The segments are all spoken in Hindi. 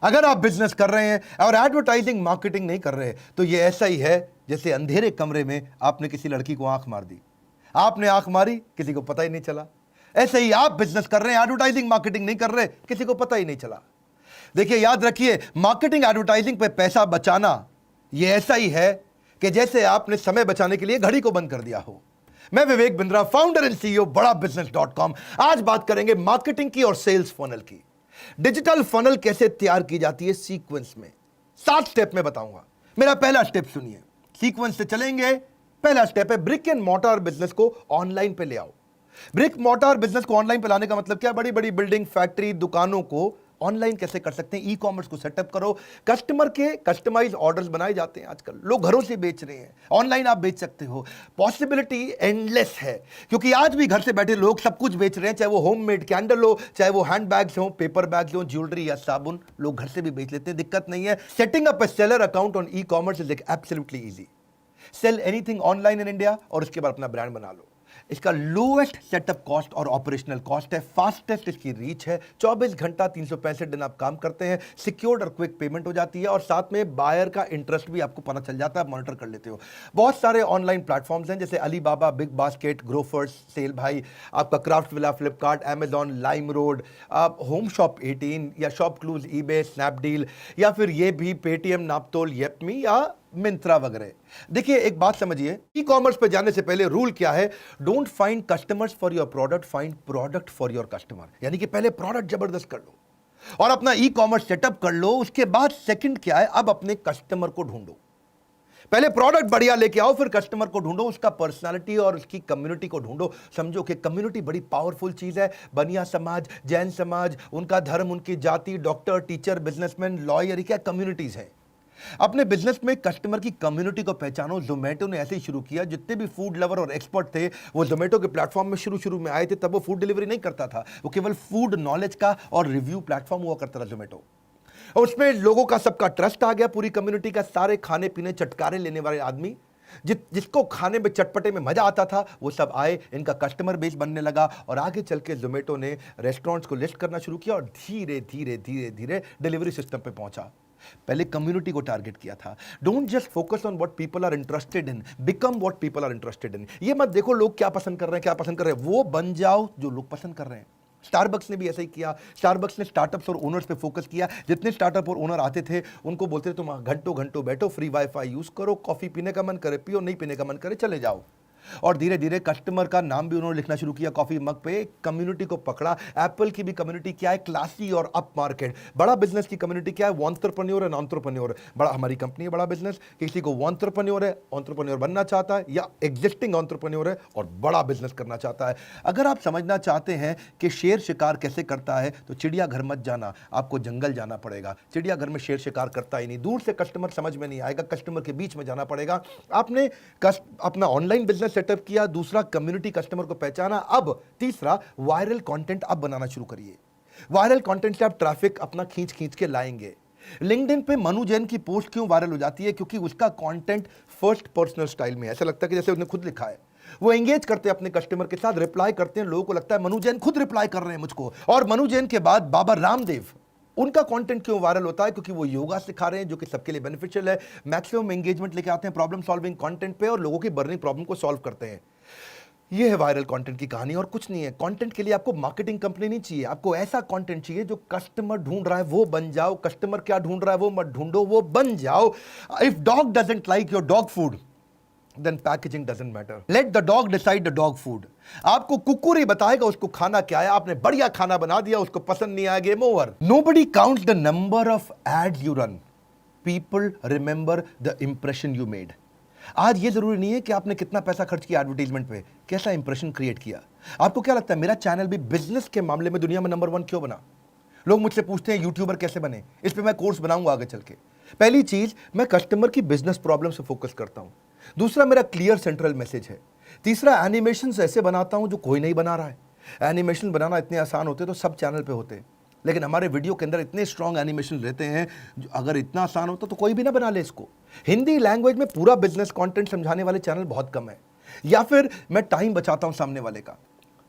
अगर आप बिजनेस कर रहे हैं और एडवर्टाइजिंग मार्केटिंग नहीं कर रहे तो ये ऐसा ही है जैसे अंधेरे कमरे में आपने किसी लड़की को आंख मार दी, आपने आंख मारी, किसी को पता ही नहीं चला। ऐसे ही आप बिजनेस कर रहे हैं, एडवर्टाइजिंग मार्केटिंग नहीं कर रहे, किसी को पता ही नहीं चला। देखिए, याद रखिए, मार्केटिंग एडवर्टाइजिंग पे पैसा बचाना ये ऐसा ही है कि जैसे आपने समय बचाने के लिए घड़ी को बंद कर दिया हो। मैं Vivek Bindra, founder and CEO बड़ा बिजनेस.com। आज बात करेंगे मार्केटिंग की और सेल्स फनल की। डिजिटल फनल कैसे तैयार की जाती है सीक्वेंस में 7 स्टेप में बताऊंगा। मेरा पहला स्टेप सुनिए, सीक्वेंस से चलेंगे। पहला स्टेप है ब्रिक एंड मोर्टार बिजनेस को ऑनलाइन पे ले आओ। ब्रिक मोर्टार बिजनेस को ऑनलाइन पे लाने का मतलब क्या? बड़ी बड़ी बिल्डिंग, फैक्ट्री, दुकानों को ऑनलाइन कैसे कर सकते हैं? ई कॉमर्स को सेटअप करो। कस्टमर के कस्टमाइज ऑर्डर्स बनाए जाते हैं। आजकल लोग घरों से बेच रहे हैं, ऑनलाइन आप बेच सकते हो। पॉसिबिलिटी एंडलेस है, क्योंकि आज भी घर से बैठे लोग सब कुछ बेच रहे हैं। चाहे वो होममेड कैंडल हो, चाहे वो हैंड बैग्स हो, पेपर बैग्स हो, ज्वेलरी या साबुन, लोग घर से भी बेच लेते हैं, दिक्कत नहीं है। Setting up A seller account on e commerce is absolutely easy. Sell anything online in India और उसके बाद अपना ब्रांड बना लो। इसका लोएस्ट सेटअप कॉस्ट और ऑपरेशनल कॉस्ट है, फास्टेस्ट इसकी रीच है। 24 घंटा 365 दिन आप काम करते हैं, सिक्योर्ड और क्विक पेमेंट हो जाती है, और साथ में बायर का इंटरेस्ट भी आपको पता चल जाता है, मॉनिटर कर लेते हो। बहुत सारे ऑनलाइन प्लेटफॉर्म्स हैं जैसे Alibaba, Big Basket, Grofers, sell भाई, आपका Craft Villa, Flipkart, Amazon, Lime Road, आप होम शॉप 18 या शॉप क्लूज, ईबे, स्नैपडील, या फिर ये भी पेटीएम, नापतोल, येपमी या मिंत्रा वगैरह। देखिए, एक बात समझिए, ई कॉमर्स पे जाने से पहले रूल क्या है? Don't find customers for your product, find product for your customer. यानी कि पहले प्रोडक्ट जबरदस्त कर लो और अपना ई कॉमर्स सेटअप कर लो। उसके बाद सेकंड क्या है? अब अपने कस्टमर को ढूंढो। पहले प्रोडक्ट बढ़िया लेके आओ, फिर कस्टमर को ढूंढो, उसका पर्सनालिटी और उसकी कम्युनिटी को ढूंढो। समझो कि कम्युनिटी बड़ी पावरफुल चीज है। बनिया समाज, जैन समाज, उनका धर्म, उनकी जाति, डॉक्टर, टीचर, बिजनेसमैन, लॉयर, क्या कम्युनिटीज है। अपने बिजनेस में कस्टमर की कम्युनिटी को पहचानो। जोमेटो ने ऐसे ही शुरू किया। जितने भी फूड लवर और एक्सपर्ट थे वो जोमेटो के प्लेटफॉर्म में शुरू में आए थे। तब वो फूड डिलीवरी नहीं करता था, वो केवल फूड नॉलेज का और रिव्यू प्लेटफॉर्म हुआ करता था जोमेटो। और उसमें लोगों का सबका ट्रस्ट आ गया, पूरी कम्युनिटी का। सारे खाने पीने चटकारे लेने वाले आदमी, जिसको खाने में चटपटे में मजा आता था, वो सब आए। इनका कस्टमर बेस बनने लगा और आगे चल के जोमेटो ने रेस्टोरेंट्स को लिस्ट करना शुरू किया और धीरे धीरे धीरे धीरे डिलीवरी सिस्टम पे पहुंचा। पहले कम्युनिटी को टारगेट किया था। Don't just focus on what people are interested in, become what people are interested in. ये मत देखो लोग क्या पसंद कर रहे हैं, क्या पसंद कर रहे हैं, वो बन जाओ जो लोग पसंद कर रहे हैं। स्टारबक्स ने भी ऐसा ही किया। स्टारबक्स ने स्टार्टअप्स और ओनर्स पे फोकस किया। जितने स्टार्टअप और ओनर आते थे उनको बोलते थे तुम घंटों घंटों बैठो, फ्री वाईफाई यूज करो, कॉफी पीने का मन करे पियो, नहीं पीने का मन करे चले जाओ। और धीरे धीरे कस्टमर का नाम भी उन्होंने लिखना शुरू किया कॉफी मग पे। कम्युनिटी को पकड़ा। एप्पल की भी कम्युनिटी क्या है? क्लासी और अप मार्केट। बड़ा बिजनेस की कम्युनिटी क्या है? वॉन्टरप्रेन्योर एंड एंटरप्रेन्योर। बड़ा, हमारी कंपनी है बड़ा बिजनेस। किसी को वॉन्टरप्रेन्योर है, एंटरप्रेन्योर बनना चाहता है, या एग्जिस्टिंग एंटरप्रेन्योर है और बड़ा बिजनेस करना चाहता है। अगर आप समझना चाहते हैं कि शेर शिकार कैसे करता है तो चिड़ियाघर मत जाना, आपको जंगल जाना पड़ेगा। चिड़ियाघर में शेर शिकार करता ही नहीं, दूर से कस्टमर समझ में नहीं आएगा, कस्टमर के बीच में जाना पड़ेगा। आपने अपना ऑनलाइन बिजनेस सेटअप किया, दूसरा कम्युनिटी कस्टमर को पहचाना, अब तीसरा वायरल कंटेंट आप बनाना शुरू करिए। वायरल कंटेंट से आप ट्रैफिक अपना खींच खींच के लाएंगे। लिंक्डइन पे मनु जैन की पोस्ट क्यों वायरल हो जाती है? क्योंकि उसका कंटेंट फर्स्ट पर्सनल स्टाइल में है। ऐसा लगता है कि जैसे उसने खुद लिखा है। वो एंगेज करते हैं अपने कस्टमर के साथ, रिप्लाई करते हैं, लोगों को लगता है मनु जैन खुद रिप्लाई कर रहे हैं मुझको। और मनु जैन के बाद बाबा रामदेव, उनका कंटेंट क्यों वायरल होता है? क्योंकि वो योगा सिखा रहे हैं जो कि सबके लिए बेनिफिशियल है। मैक्सिमम एंगेजमेंट लेके आते हैं प्रॉब्लम सॉल्विंग कंटेंट पे और लोगों की बर्निंग प्रॉब्लम को सॉल्व करते हैं। ये है वायरल कंटेंट की कहानी और कुछ नहीं है। कंटेंट के लिए आपको मार्केटिंग कंपनी नहीं चाहिए, आपको ऐसा कंटेंट चाहिए जो कस्टमर ढूंढ रहा है वो बन जाओ। कस्टमर क्या ढूंढ रहा है वो मत ढूंढो, वो बन जाओ। If dog doesn't like your dog food then packaging doesn't matter. Let the dog decide the dog food. आपको कुकुर ही बताएगा उसको खाना क्या है। आपने बढ़िया खाना बना दिया, उसको पसंद नहीं आया, game over. Nobody counts the number of ads you run. People remember the impression you made. आज ये जरूरी नहीं है कि आपने कितना पैसा खर्च किया एडवर्टाइजमेंट पे, कैसा इंप्रेशन क्रिएट किया। आपको क्या लगता है मेरा चैनल भी बिजनेस के मामले में दुनिया में नंबर 1 क्यों बना? लोग मुझसे पूछते हैं यूट्यूबर कैसे बने, इस पे मैं कोर्स बनाऊंगा आगे चल के। पहली चीज, मैं कस्टमर की बिजनेस प्रॉब्लम से फोकस करता हूं। दूसरा, मेरा क्लियर सेंट्रल मैसेज है। तीसरा, एनिमेशन ऐसे बनाता हूं जो कोई नहीं बना रहा है। एनिमेशन बनाना इतने आसान होते तो सब चैनल पे होते, लेकिन हमारे वीडियो के अंदर इतने स्ट्रॉन्ग एनिमेशन रहते हैं, अगर इतना आसान होता तो कोई भी ना बना ले इसको। हिंदी लैंग्वेज में पूरा बिजनेस कंटेंट समझाने वाले चैनल बहुत कम है, या फिर मैं टाइम बचाता हूं सामने वाले का।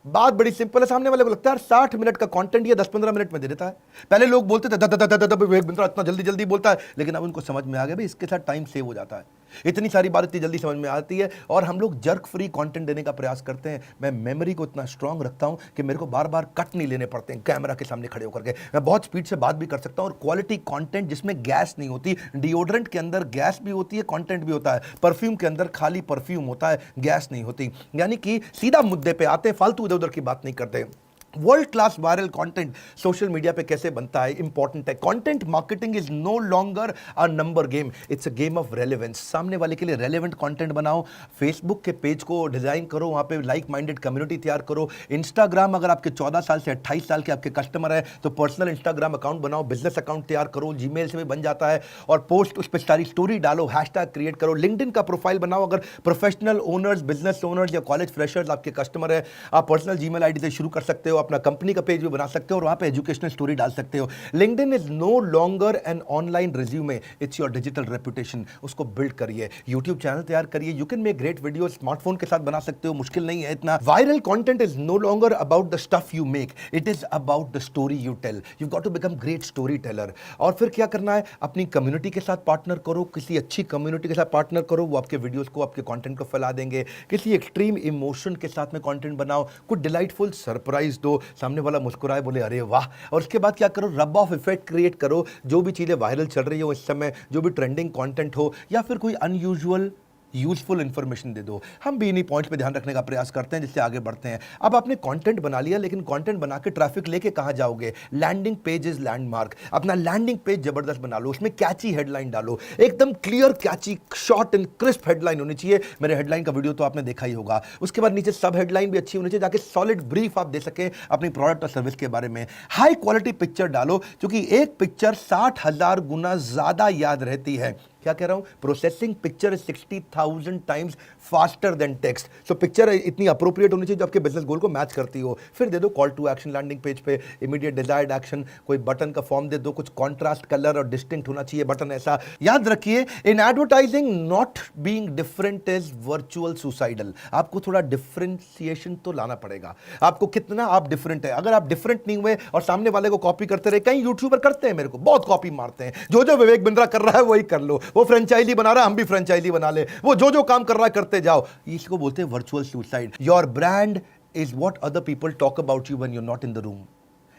बात बड़ी सिंपल है, सामने वाले को लगता है 60 मिनट का कंटेंट ये 10-15 मिनट में दे देता है। पहले लोग बोलते थे विवेक बिंद्रा इतना जल्दी जल्दी बोलता है, लेकिन अब उनको समझ में आ गया भाई इसके साथ टाइम सेव हो जाता है, इतनी सारी बात इतनी जल्दी समझ में आती है। और हम लोग जर्क फ्री कंटेंट देने का प्रयास करते हैं। मैं मेमोरी को इतना स्ट्रांग रखता हूं कि मेरे को बार बार कट नहीं लेने पड़ते हैं कैमरा के सामने खड़े होकर के। मैं बहुत स्पीड से बात भी कर सकता हूं और क्वालिटी कंटेंट जिसमें गैस नहीं होती। डिओड्रेंट के अंदर गैस भी होती है, कंटेंट भी होता है। परफ्यूम के अंदर खाली परफ्यूम होता है, गैस नहीं होती। यानी कि सीधा मुद्दे पे आते हैं, फालतू इधर उधर की बात नहीं करते। World class viral content social media पे कैसे बनता है, इंपॉर्टेंट है। Content marketing is no longer a number game, it's a game of relevance. सामने वाले के लिए रेलेवेंट कंटेंट बनाओ। फेसबुक के पेज को डिजाइन करो, वहां पे लाइक माइंडेड कम्युनिटी तैयार करो। इंस्टाग्राम अगर आपके 14 साल से 28 साल के आपके कस्टमर है तो पर्सनल इंस्टाग्राम अकाउंट बनाओ, बिजनेस अकाउंट तैयार करो, जीमेल से भी बन जाता है। और पोस्ट उस पर सारी स्टोरी डालो, हैशटैग क्रिएट करो। लिंक्डइन का प्रोफाइल बनाओ। अगर प्रोफेशनल ओनर्स, बिजनेस ओनर्स या कॉलेज फ्रेशर्स आपके कस्टमर है, आप पर्सनल जीमेल आईडी से शुरू कर सकते हो, अपना कंपनी का पेज भी बना सकते हो और वहां पे एजुकेशनल स्टोरी डाल सकते हो। LinkedIn is no longer an online resume, it's your digital reputation. उसको बिल्ड करिए, यूट्यूब चैनल तैयार करिए। You can make great video, smartphone के साथ बना सकते हो, मुश्किल नहीं है इतना। Viral content is no longer about the stuff you make, it is about the story you tell. You got to become great story teller. और फिर क्या करना है, अपनी कम्युनिटी के साथ पार्टनर करो, किसी अच्छी कम्युनिटी के साथ पार्टनर करो, वो आपके वीडियोस को, आपके कंटेंट को फैला देंगे। किसी एक्सट्रीम इमोशन के साथ में कंटेंट बनाओ, कुछ डिलाइटफुल सरप्राइज दो, सामने वाला मुस्कुराए, बोले अरे वाह। और उसके बाद क्या करो, रब ऑफ इफेक्ट क्रिएट करो। जो भी चीजें वायरल चल रही हो इस समय, जो भी ट्रेंडिंग कंटेंट हो या फिर कोई अनयूजुअल यूजफुल इंफॉर्मेशन दे दो। हम भी इन्हीं पॉइंट्स पे ध्यान रखने का प्रयास करते हैं जिससे आगे बढ़ते हैं। अब आपने कंटेंट बना लिया, लेकिन कंटेंट बना के ट्रैफिक लेके कहां जाओगे? Landing page is landmark. अपना लैंडिंग पेज जबरदस्त बना लो, उसमें कैची हेडलाइन डालो, एकदम clear catchy short and crisp headline होनी चाहिए। मेरे हेडलाइन का वीडियो तो आपने देखा ही होगा। उसके बाद नीचे सब हेडलाइन भी अच्छी होनी चाहिए ताकि सॉलिड ब्रीफ आप दे सके अपनी प्रोडक्ट और सर्विस के बारे में। हाई क्वालिटी पिक्चर डालो, क्योंकि एक पिक्चर 60,000 गुना ज्यादा याद रहती है। क्या कह रहा हूं, processing picture is 60,000 times faster than text. So picture इतनी अप्रोप्रिएट होनी चाहिए जो आपके बिजनेस गोल को मैच करती हो। फिर दे दो call to action landing page पे, इमीडिएट डिजायर्ड एक्शन, कोई बटन का फॉर्म दे दो, कुछ कॉन्ट्रास्ट कलर और डिस्टिंक्ट होना चाहिए बटन ऐसा। याद रखिए, in advertising not being different is virtual suicidal. आपको थोड़ा डिफरेंशिएशन तो लाना पड़ेगा। आपको कितना आप डिफरेंट है, अगर आप डिफरेंट नहीं हुए और सामने वाले को कॉपी करते रहे, कई यूट्यूबर करते हैं, मेरे को बहुत कॉपी मारते हैं। जो जो विवेक बिंद्रा कर रहा है वही कर लो, वो फ्रेंचाइजी बना रहा है हम भी फ्रेंचाइजी बना ले, वो जो जो काम कर रहा है करते जाओ। इसको बोलते हैं virtual suicide. Your brand is what other people talk about you when you are not in the room.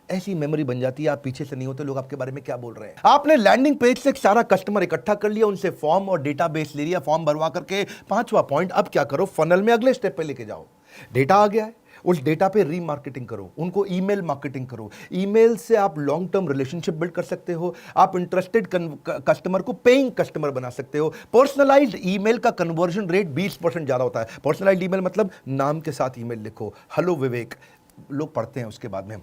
ऐसी मेमोरी बन जाती है, आप पीछे से नहीं होते, लोग आपके बारे में क्या बोल रहे हैं। आपने लैंडिंग पेज से सारा कस्टमर इकट्ठा कर लिया, उनसे फॉर्म और डेटाबेस ले लिया, फॉर्म भरवा करके। पांचवा पॉइंट, अब क्या करो, फनल में अगले स्टेप पे लेके जाओ। डेटा आ गया है, उस डेटा पे रीमार्केटिंग करो, उनको ईमेल मार्केटिंग करो। ईमेल से आप लॉन्ग टर्म रिलेशनशिप बिल्ड कर सकते हो। आप इंटरेस्टेड कस्टमर को पेइंग कस्टमर बना सकते हो। पर्सनलाइज्ड ईमेल का कन्वर्जन रेट 20% ज्यादा होता है। पर्सनलाइज्ड ईमेल मतलब नाम के साथ ईमेल लिखो, हेलो विवेक, लोग पढ़ते हैं उसके बाद में।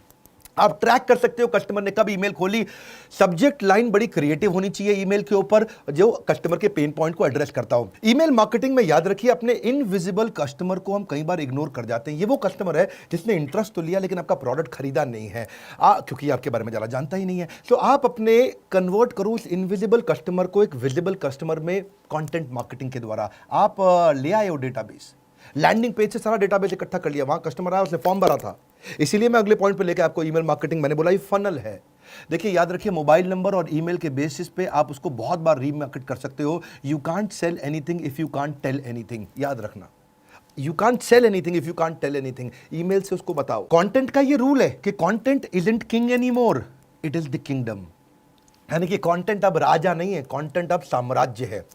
आप ट्रैक कर सकते हो कस्टमर ने कब ईमेल खोली। सब्जेक्ट लाइन बड़ी क्रिएटिव होनी चाहिए ईमेल के ऊपर, जो कस्टमर के पेन पॉइंट को एड्रेस करता हो। ईमेल मार्केटिंग में याद रखिए, अपने इनविजिबल कस्टमर को हम कई बार इग्नोर कर जाते हैं। ये वो कस्टमर है जिसने इंटरेस्ट तो लिया लेकिन आपका प्रोडक्ट खरीदा नहीं है, क्योंकि आपके बारे में ज़्यादा जानता ही नहीं है। तो आप अपने कन्वर्ट करो उस इनविजिबल कस्टमर को एक विजिबल कस्टमर में कंटेंट मार्केटिंग के द्वारा। आप ले आए हो डेटाबेस, लैंडिंग पेज से सारा डेटाबेस इकट्ठा कर लिया, वहां कस्टमर आया, उसने फॉर्म भरा था। इसीलिए मैं अगले पॉइंट पे लेके आपको ईमेल मार्केटिंग, मैंने बोला ये फनल है। देखिए याद रखिए, मोबाइल नंबर और ईमेल के बेसिस पे आप उसको बहुत बार रीमार्केट कर सकते हो। You can't sell anything if you can't tell anything, याद रखना। You can't sell anything if you can't tell anything. Email से उसको बताओ। कंटेंट का ये रूल है कि content isn't king any more, it is the kingdom. यानी कि कंटेंट अब राजा नहीं है, कंटेंट अब साम्राज्य है।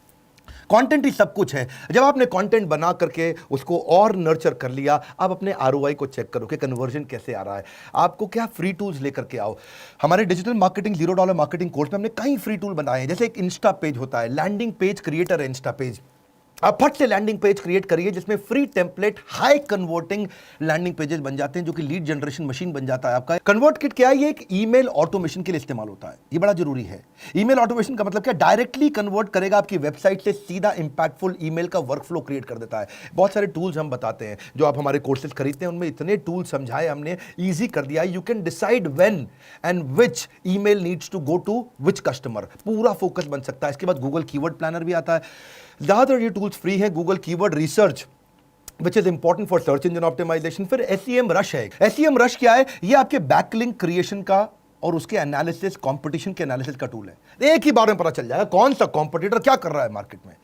कंटेंट ही सब कुछ है। जब आपने कंटेंट बना करके उसको और नर्चर कर लिया, आप अपने आरओआई को चेक करो कि कन्वर्जन कैसे आ रहा है। आपको क्या फ्री टूल्स लेकर के आओ। हमारे डिजिटल मार्केटिंग $0 मार्केटिंग कोर्स में हमने कई फ्री टूल बनाए हैं। जैसे एक इंस्टा पेज होता है, लैंडिंग पेज क्रिएटर है इंस्टा पेज। आप फट से लैंडिंग पेज क्रिएट करिए जिसमें free template high converting landing pages बन जाते हैं, जो कि लीड जनरेशन मशीन बन जाता है आपका। कन्वर्ट किट क्या है? ये एक ईमेल ऑटोमेशन के लिए इस्तेमाल होता है, ये बड़ा जरूरी है। ईमेल ऑटोमेशन का मतलब क्या? डायरेक्टली कन्वर्ट करेगा आपकी वेबसाइट से सीधा इंपैक्टफुल ईमेल का वर्कफ्लो क्रिएट कर देता है। बहुत सारे टूल्स हम बताते हैं, जो आप हमारे कोर्सेज खरीदते हैं उनमें इतने टूल समझाए हमने, ईजी कर दिया। You can decide when and which email needs to go to which customer, पूरा फोकस बन सकता है। इसके बाद गूगल कीवर्ड प्लानर भी आता है। ज्यादातर ये टूल्स फ्री है। Google keyword research which is important for search engine optimisation. फिर SEM रश है। SEM रश क्या है? ये आपके बैकलिंक क्रिएशन का और उसके एनालिसिस, कंपटीशन के एनालिसिस का टूल है। एक ही बार में पता चल जाएगा कौन सा कंपटीटर क्या कर रहा है मार्केट में।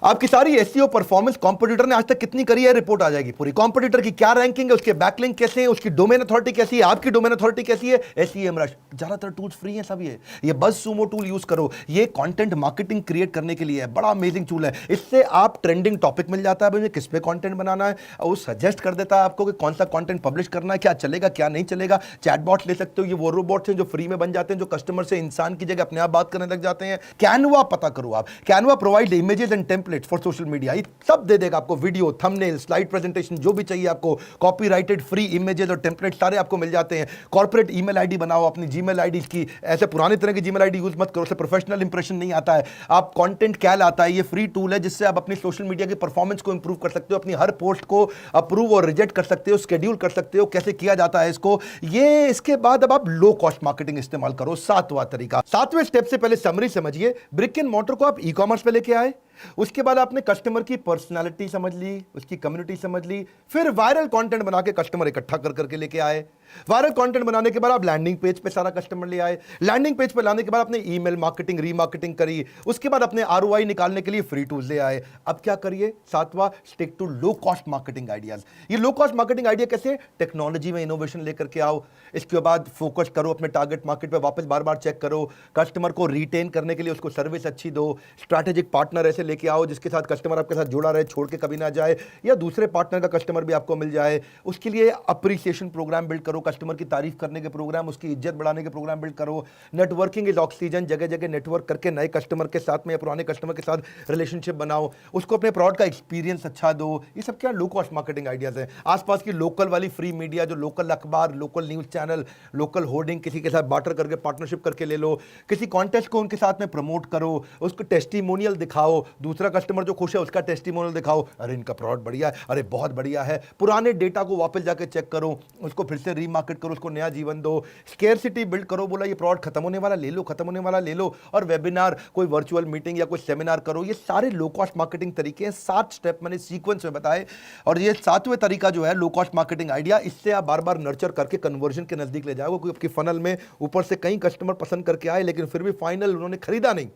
आपकी सारी SEO परफॉर्मेंस कंपटीटर ने आज तक कितनी करी है, रिपोर्ट आ जाएगी पूरी। कंपटीटर की क्या रैंकिंग है, उसके बैकलिंक कैसे हैं, उसकी डोमेन अथॉरिटी कैसी है, आपकी डोमेन अथॉरिटी कैसी है। SEM रश, ज्यादातर टूल्स फ्री हैं सब। ये BuzzSumo टूल यूज करो, ये कंटेंट मार्केटिंग क्रिएट करने के लिए है, बड़ा अमेजिंग टूल है। इससे आप ट्रेंडिंग टॉपिक मिल जाता है, मुझे किस पे कंटेंट बनाना है, वो सजेस्ट कर देता है आपको कि कौन सा कंटेंट पब्लिश करना है, क्या चलेगा क्या नहीं चलेगा। चैटबॉट ले सकते हो, ये वो रोबोट्स हैं जो फ्री में बन जाते हैं, जो कस्टमर से इंसान की जगह अपने आप बात करने लग जाते हैं। कैनवा पता करो आप, Canva provide images and templates for social media, सब दे देगा आपको, वीडियो, थंबनेल, स्लाइड प्रेजेंटेशन, जो भी चाहिए आपको, कॉपीराइटेड फ्री इमेजेस और टेम्पलेट सारे आपको मिल जाते हैं। कॉर्पोरेट ईमेल आईडी बनाओ अपनी, जीमेल आईडी की ऐसे पुराने तरह की जीमेल आईडी यूज मत करो, उससे प्रोफेशनल इंप्रेशन नहीं आता है। आप कंटेंट कैल आता है, ये फ्री टूल है जिससे आप अपनी सोशल मीडिया की परफॉर्मेंस को इंप्रूव कर सकते हो, अपनी हर पोस्ट को अप्रूव और रिजेक्ट कर सकते हो, शेड्यूल कर सकते हो, कैसे किया जाता है इसको। ये इसके बाद अब आप लो कॉस्ट मार्केटिंग इस्तेमाल करो। 7वां तरीका, 7वें स्टेप से पहले समरी समझिए। ब्रिक एंड मोर्टर को आप ई-कॉमर्स पे लेके आए, उसके बाद आपने कस्टमर की पर्सनालिटी समझ ली, उसकी कम्युनिटी समझ ली, फिर वायरल कंटेंट बना के कस्टमर इकट्ठा कर करके लेके आए। वायरल कंटेंट बनाने के बाद आप लैंडिंग पेज पे सारा कस्टमर ले आए। लैंडिंग पेज पे लाने के बाद आपने ईमेल मार्केटिंग, रीमार्केटिंग करी, उसके बाद अपने ROI निकालने के लिए फ्री टूल्स ले आए। अब क्या करिए? 7वां, stick to low cost marketing ideas. ये लो कॉस्ट मार्केटिंग आइडिया कैसे? टेक्नोलॉजी में इनोवेशन लेकर के आओ। इसके बाद फोकस करो अपने टारगेट मार्केट पे, वापस बार बार चेक करो। कस्टमर को रिटेन करने के लिए उसको सर्विस अच्छी दो। स्ट्रैटेजिक पार्टनर ऐसे लेके आओ जिसके साथ कस्टमर आपके साथ जुड़ा रहे, छोड़ के कभी ना जाए, या दूसरे पार्टनर का कस्टमर भी आपको मिल जाए। उसके लिए अप्रिसिएशन प्रोग्राम बिल्ड करो, कस्टमर की तारीफ करने के प्रोग्राम, उसकी इज्जत बढ़ाने के प्रोग्राम बिल्ड करो। नेटवर्किंग इज ऑक्सीजन, जगह जगह नेटवर्क करके नए कस्टमर के साथ में या पुराने कस्टमर के साथ रिलेशनशिप बनाओ, उसको अपने प्रोडक्ट का एक्सपीरियंस अच्छा दो। ये सब क्या लो कॉस्ट मार्केटिंग आइडियाज हैं। आसपास की लोकल वाली फ्री मीडिया, जो लोकल अखबार, local news channel, local hoarding किसी के साथ बार्टर करके पार्टनरशिप करके ले लो। किसी कॉन्टेस्ट को उनके साथ में प्रमोट करो, उसको टेस्टिमोनियल दिखाओ, दूसरा कस्टमर जो खुश है उसका टेस्टिमोनियल दिखाओ, अरे इनका प्रोडक्ट बढ़िया है, अरे बहुत बढ़िया है। पुराने डेटा को वापस जाके चेक करो, उसको फिर से रीमार्केट करो, उसको नया जीवन दो। स्केर्सिटी बिल्ड करो, बोला ये प्रोडक्ट खत्म होने वाला, ले लो, खत्म होने वाला ले लो। और वेबिनार, कोई वर्चुअल मीटिंग या कोई सेमिनार करो। ये सारे लो कॉस्ट मार्केटिंग तरीके हैं। 7 स्टेप मैंने सीक्वेंस में बताए, और ये 7वें तरीका जो है लो कॉस्ट मार्केटिंग आइडिया, इससे आप बार बार नर्चर करके कन्वर्जन के नजदीक ले जाओगे। कोई आपकी फनल में ऊपर से कई कस्टमर पसंद करके आए लेकिन फिर भी फाइनल उन्होंने खरीदा नहीं,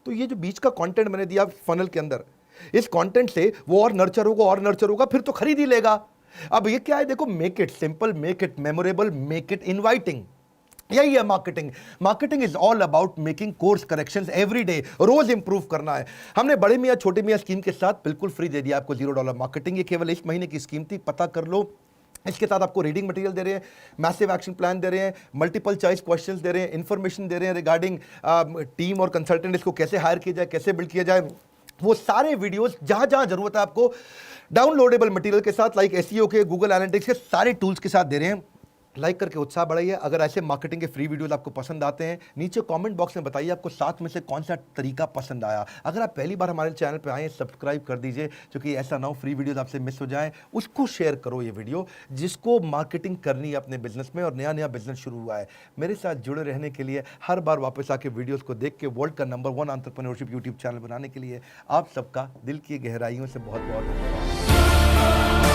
तो ये जो बीच का कंटेंट मैंने दिया फनल के अंदर, इस कंटेंट से वो और नर्चर होगा और नर्चर होगा, फिर तो खरीद ही लेगा। अब ये क्या है? देखो, make it simple, make it memorable, make it inviting. यही है marketing. Marketing is all about making course corrections every day, रोज इंप्रूव करना है। हमने बड़े मियां छोटे मियां स्कीम के साथ बिल्कुल फ्री दे दिया आपको $0 मार्केटिंग। ये केवल इस महीने की स्कीम थी, पता कर लो। इसके साथ आपको रीडिंग मटेरियल दे रहे हैं, मैसिव एक्शन प्लान दे रहे हैं, मल्टीपल चॉइस क्वेश्चंस दे रहे हैं, इंफॉर्मेशन दे रहे हैं रिगार्डिंग टीम और कंसल्टेंट, इसको कैसे हायर किया जाए, कैसे बिल्ड किया जाए। वो सारे वीडियोस जहां जहां जरूरत है आपको डाउनलोडेबल मटेरियल के साथ, लाइक SEO के, गूगल एनालिटिक्स के सारे टूल्स के साथ दे रहे हैं। लाइक करके उत्साह बढ़ाइए। अगर ऐसे मार्केटिंग के फ्री वीडियोस आपको पसंद आते हैं, नीचे कमेंट बॉक्स में बताइए आपको 7 में से कौन सा तरीका पसंद आया। अगर आप पहली बार हमारे चैनल पे आए, सब्सक्राइब कर दीजिए, क्योंकि ऐसा ना हो फ्री वीडियोस आपसे मिस हो जाएं। उसको शेयर करो ये वीडियो, जिसको मार्केटिंग करनी है अपने बिजनेस में और नया नया बिजनेस शुरू हुआ है। मेरे साथ जुड़े रहने के लिए, हर बार वापस आके वीडियोज़ को देख के वर्ल्ड का नंबर 1 एंटरप्रेन्योरशिप यूट्यूब चैनल बनाने के लिए आप सबका दिल की गहराइयों से बहुत बहुत धन्यवाद।